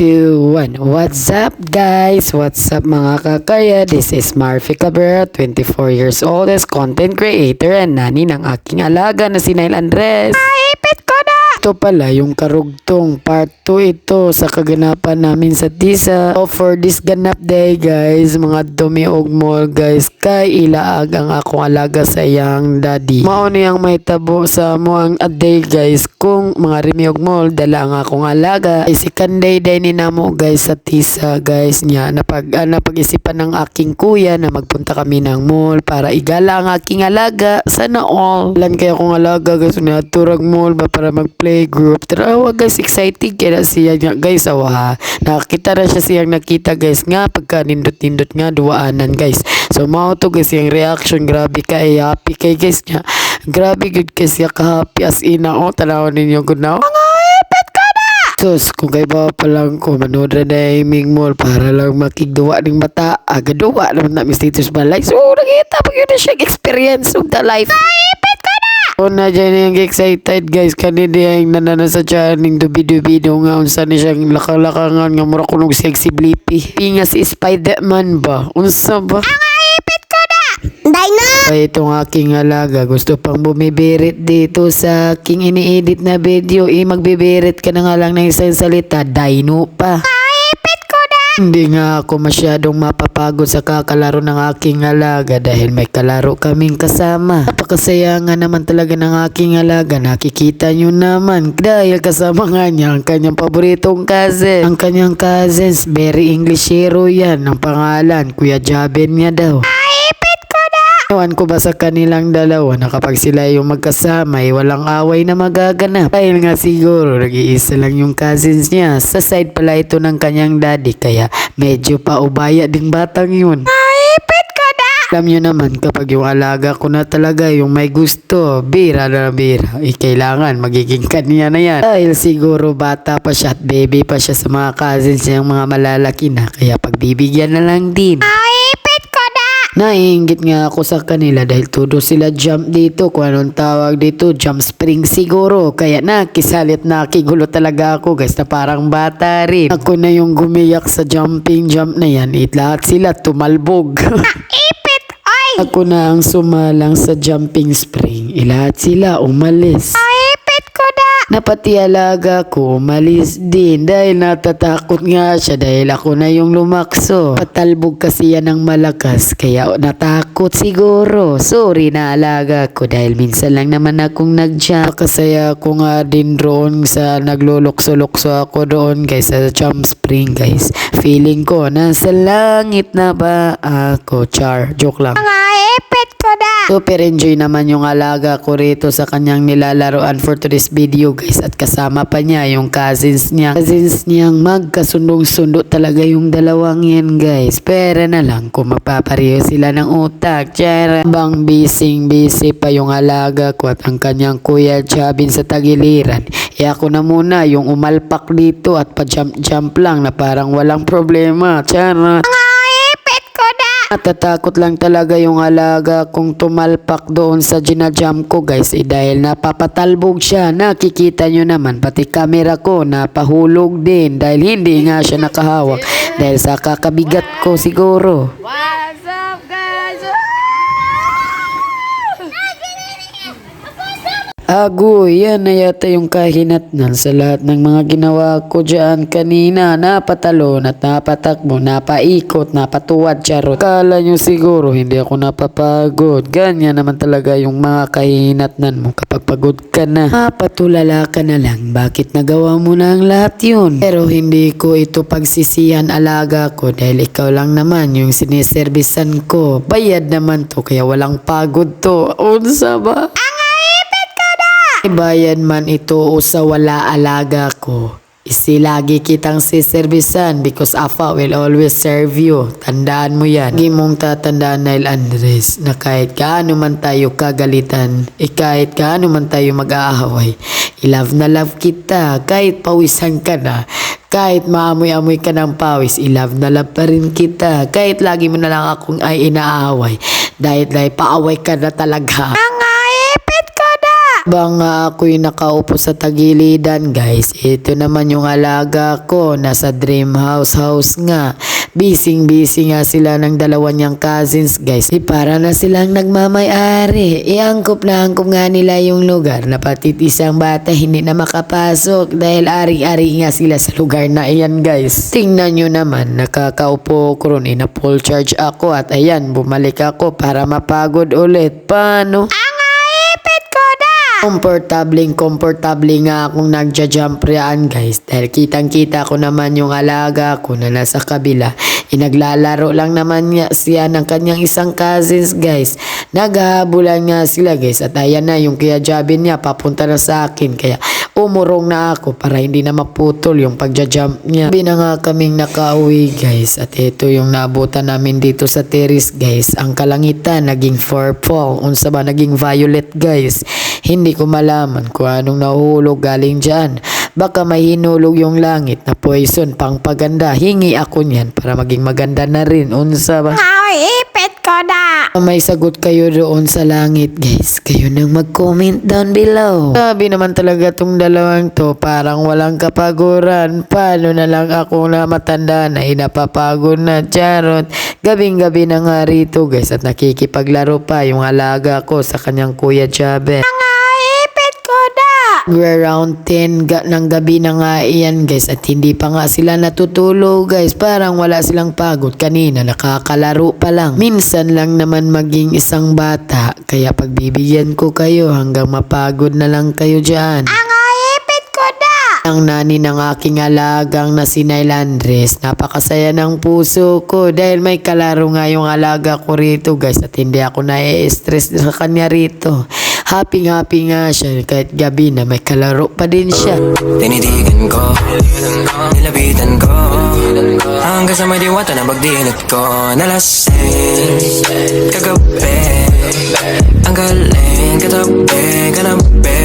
2, 1. What's up guys? What's up mga kakaya? This is Marfie Cabrera, 24 years old as content creator and nani ng aking alaga na si Nail Andres. Ipit ko na! Ito pala yung karugtong part 2 ito sa kaganapan namin sa Tisa. So for this ganap day guys, mga dumi og mall guys, kay ilaag ang akong alaga sa iyang daddy. Mao niyang may tabo sa muang day guys kung mga rimi og mall dala ang akong alaga. Ay si Kanday day ni namo guys sa Tisa guys niya. Napag-isipan ng aking kuya na magpunta kami ng mall para igala ang aking alaga. Sana all. Lan kaya akong alaga guys na turag mall ba para mag-play group. Tarawa guys, excited kaya siya nga guys. Awa, nakakita na siya siyang nakita guys nga pagka nindot-nindot nga duwaanan guys. So mao to guys yung reaction, grabe kay happy kay guys nga. Grabe good kasi ka-happy as ina o tanawan ninyo good now. Mga ipit ka na! Sus, kung kay ba pa lang ko manood na naming mall para lang makigduwa ng mata. Agaduwa naman na status balay. So nakita pag yun na siyang experience of the life. Ipit ka na! O na dyan yung excited guys. Kanina yung nanana sa tiyan ng dubi-dubi daw nga. Unsa ni siyang lakalakangan nga mura kunog sexy blippy. Pinga si Spider-Man ba? Unsa ba? Ipit ko na! Dino! Ay itong aking alaga gusto pang bumibirit dito sa aking ini-edit na video. Magbibirit ka na nga lang ng isang salita. Dino pa. Ipit ko na! Hindi nga ako masyadong mapapagod sa kakalaro ng aking alaga dahil may kalaro kaming kasama. Napakasaya nga naman talaga ng aking alaga. Nakikita nyo naman dahil kasama nga niya ang kanyang paboritong cousin. Ang kanyang cousins, very Englishero yan. Ang pangalan, Kuya Jaben niya daw. Ewan ko ba sa kanilang dalawa na kapag sila yung magkasama ay walang away na magaganap. Dahil nga siguro nag-iisa lang yung cousins niya. Sa side pala ito ng kanyang daddy kaya medyo paubaya ding batang yun. Ipit ko na! Alam nyo naman kapag yung alaga ko na talaga yung may gusto, bira na bira. Kailangan magiging kanya na yan. Dahil siguro bata pa siya at baby pa siya sa mga cousins niyang mga malalaki na. Kaya pagbibigyan na lang din. Naiinggit nga ako sa kanila dahil todo sila jump dito. Kung anong tawag dito, jump spring siguro. Kaya nakisalit nakigulo talaga ako guys na parang bata rin. Ako na yung gumiyak sa jumping jump na yan. Lahat sila tumalbog. Ipit ay! Ako na ang sumalang sa jumping spring. Lahat sila umalis. Na pati alaga ko umalis din dahil natatakot nga siya dahil ako na yung lumakso. Patalbog kasi yan ng malakas kaya natakot siguro. Sorry na alaga ko dahil minsan lang naman akong nag-jump. Kasaya ko nga din roon sa naglulukso-lukso ako doon guys sa jump spring guys. Feeling ko nasa langit na ba ako? Char, joke lang. Super enjoy naman yung alaga ko rito sa kanyang nilalaroan for today's video guys. At kasama pa niya yung cousins niya. Cousins niyang magkasundong-sundo talaga yung dalawang yan guys. Pera na lang kung mapapareho sila ng utak. Tiyara. Bang busy pa yung alaga ko at ang kanyang kuya Jabin sa tagiliran. Ako na muna yung umalpak dito at pa-jump lang na parang walang problema. Tiyara. Natatakot lang talaga yung alaga kung tumalpak doon sa ginajump ko guys dahil napapatalbog siya. Nakikita nyo naman pati camera ko napahulog din dahil hindi nga siya nakahawak dahil sa kakabigat ko siguro. What's up guys? Agoy, yan na yata yung kahinatnan sa lahat ng mga ginawa ko dyan kanina. Napatalon at napatakbo, napaikot, napatuwad, charot. Kala nyo siguro hindi ako napapagod. Ganyan naman talaga yung mga kahinatnan mo kapag pagod ka na. Napatulala ka na lang. Bakit nagawa mo na ang lahat yun? Pero hindi ko ito pagsisihan alaga ko dahil ikaw lang naman yung siniservisan ko. Bayad naman to kaya walang pagod to. Unsa ba? Bayan man ito o sa wala alaga ko. Lagi kitang siservisan because Afa will always serve you. Tandaan mo yan. Hindi mong tatandaan Nail Andres na kahit kaano man tayo kagalitan, kahit kaano man tayo mag-aaway, i-love na love kita. Kahit pawisan ka na, kahit maamoy-amoy ka ng pawis, i-love na love pa rin kita. Kahit lagi mo na lang akong ay inaaway, dahil paaway ka na talaga. Bang ako'y nakaupo sa tagilidan guys, ito naman yung alaga ko, nasa dream house nga. Busy nga sila ng dalawa niyang cousins guys. Para na silang nagmamay-ari. Iangkop na angkop nga nila yung lugar na pati isang bata hindi na makapasok dahil ari-ari nga sila sa lugar na iyan guys. Tingnan nyo naman, nakakaupo ko ron, ina full charge ako at ayan, bumalik ako para mapagod ulit. Paano? Komportable nga akong nagja-jump riyaan guys dahil kitang-kita ko naman yung alaga ko na nasa kabila. Inaglalaro lang naman niya siya ng kanyang isang cousins guys. Naghahabulan nga sila guys at ayan na yung kaya jabin niya papunta na sa akin kaya umurong na ako para hindi na maputol yung pagja-jump niya. Sabi na nga kaming nakauwi guys at ito yung naabutan namin dito sa terrace guys. Ang kalangitan naging purple, unsa ba naging violet guys. Hindi ko malaman kung anong nahuhulog galing dyan. Baka may hinulog yung langit na poison pang paganda. Hingi ako niyan para maging maganda na rin. Unsa ba? Ipit ko na. May sagot kayo doon sa langit guys. Kayo nang mag-comment down below. Sabi naman talaga tong dalawang to parang walang kapaguran. Paano na lang ako na matanda na inapapagod na charot. Gabing-gabi na nga rito guys at nakikipaglaro pa yung alaga ko sa kanyang kuya Jabe. Around 10 ng gabi na nga iyan guys at hindi pa nga sila natutulog guys. Parang wala silang pagod kanina, nakakalaro pa lang. Minsan lang naman maging isang bata kaya pagbibigyan ko kayo hanggang mapagod na lang kayo dyan. Ang nani ng aking alagang na si Nail Andres, napakasaya ng puso ko dahil may kalaro nga yung alaga ko rito guys at hindi ako na-stress sa kanya rito. Happy nga siya kahit gabi na may kalaro pa din siya. Tinitigan ko, nilapitan ko, hanggang sa may diwata na bagdinit ko. Nalasing, kagabi, ang galing, kanabi,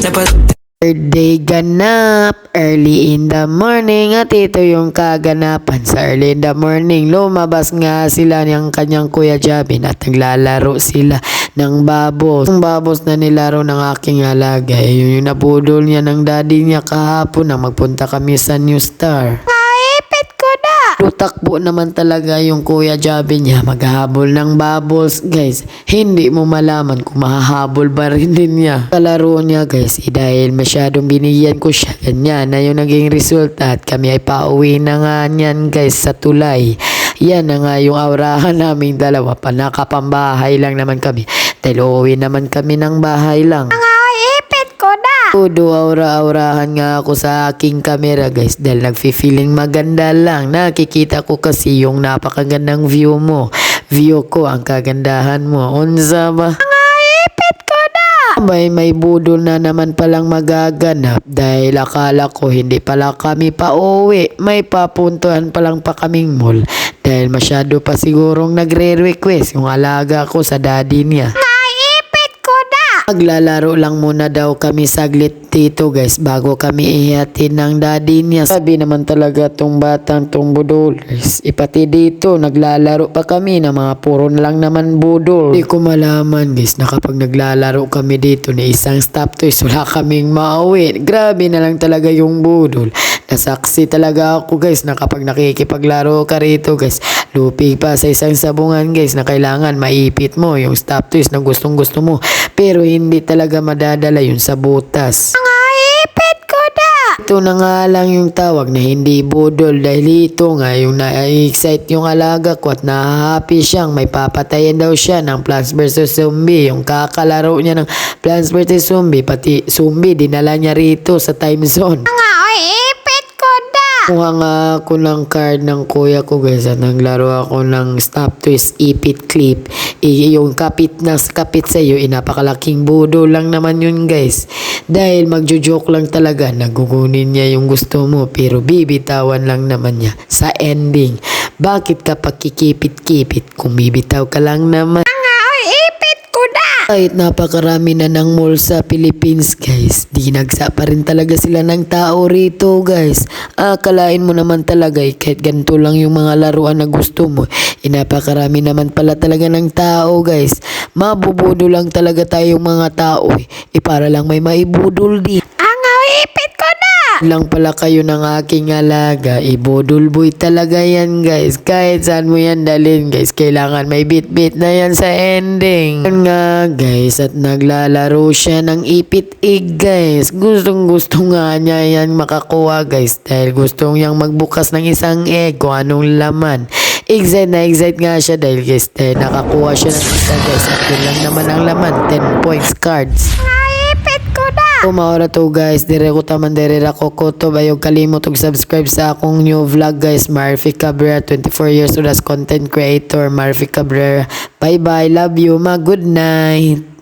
dapat Birthday ganap, early in the morning at ito yung kaganapan sa early in the morning. Lumabas nga sila ng kanyang kuya Jabin at naglalaro sila ng babos. Yung babos na nilaro ng aking alaga, yung nabudol niya ng daddy niya kahapon na magpunta kami sa New Star. Takbo naman talaga yung kuya Jabe niya maghahabol ng bubbles guys. Hindi mo malaman kung mahahabol ba rin din niya kalaro niya guys. Dahil masyadong binigyan ko siya, ganyan na yung naging resulta at kami ay pauwi na nga niyan guys sa tulay. Yan na nga yung aurahan naming dalawa, panakapambahay lang naman kami dahil uuwi naman kami ng bahay lang. Tudo aura-aurahan nga ako sa aking camera guys dahil nagfi-feeling maganda lang. Nakikita ko kasi yung napakagandang view mo. View ko ang kagandahan mo. Unsa ba? May budol na naman palang magaganap dahil akala ko hindi pala kami pauwi. May papuntuhan palang pa kaming mall dahil masyado pa sigurong nagre-request yung alaga ko sa daddy niya. Maglalaro lang muna daw kami saglit dito guys bago kami ihatid ng daddy niya. Sabi naman talaga tong batang tong budol guys. Ipati dito naglalaro pa kami na mga puro na lang naman budol. Hindi ko malaman guys na kapag naglalaro kami dito na isang stop toys wala kaming mauwi. Grabe na lang talaga yung budol. Nasaksi talaga ako guys na kapag nakikipaglaro ka rito guys, lupig pa sa isang sabungan guys na kailangan maipit mo yung stop toys na gustong gusto mo. Pero hindi talaga madadala yun sa butas. Ito na nga lang yung tawag na hindi budol dahil ito nga yung na-excite yung alaga ko at na-happy siyang may papatayin daw siya ng Plants vs. Zombie. Yung kakalaro niya ng Plants vs. Zombie, pati zombie dinala niya rito sa time zone. Kuha nga ako ng card ng kuya ko guys at naglaro ako ng stop twist ipit clip. Yung kapit sa iyo, napakalaking budo lang naman yun guys. Dahil magjo-joke lang talaga, nagugunin niya yung gusto mo pero bibitawan lang naman niya sa ending. Bakit ka pakikipit-kipit kung bibitaw ka lang naman? Ipit ko na. Kahit napakarami na ng mall sa Philippines guys, di nagsa pa rin talaga sila ng tao rito guys. Akalain mo naman talaga kahit ganito lang yung mga laruan na gusto mo, napakarami naman pala talaga ng tao guys. Mabubudo lang talaga tayong mga tao para lang may maibudol di. Ang ipit ko na! Lang pala kayo ng aking alaga, ibudol boy talaga yan guys. Kahit saan mo yan dalhin guys, kailangan may bit-bit na yan sa ending. Yun nga guys, at naglalaro siya ng ipit-ig guys. Gustong gusto nga niya yan makakuha guys, dahil gusto niyang magbukas ng isang egg kung anong laman. Excited nga siya dahil guys, dahil nakakuha siya ng isa guys, at yun lang naman ang laman, 10 points cards. Ipit ko na! Maura to guys, dire ko taman dire ako kutob. Ayaw kalimot og subscribe sa akong new vlog guys. Marfi Cabrera, 24 years old as content creator. Marfi Cabrera, bye bye, love you, good night.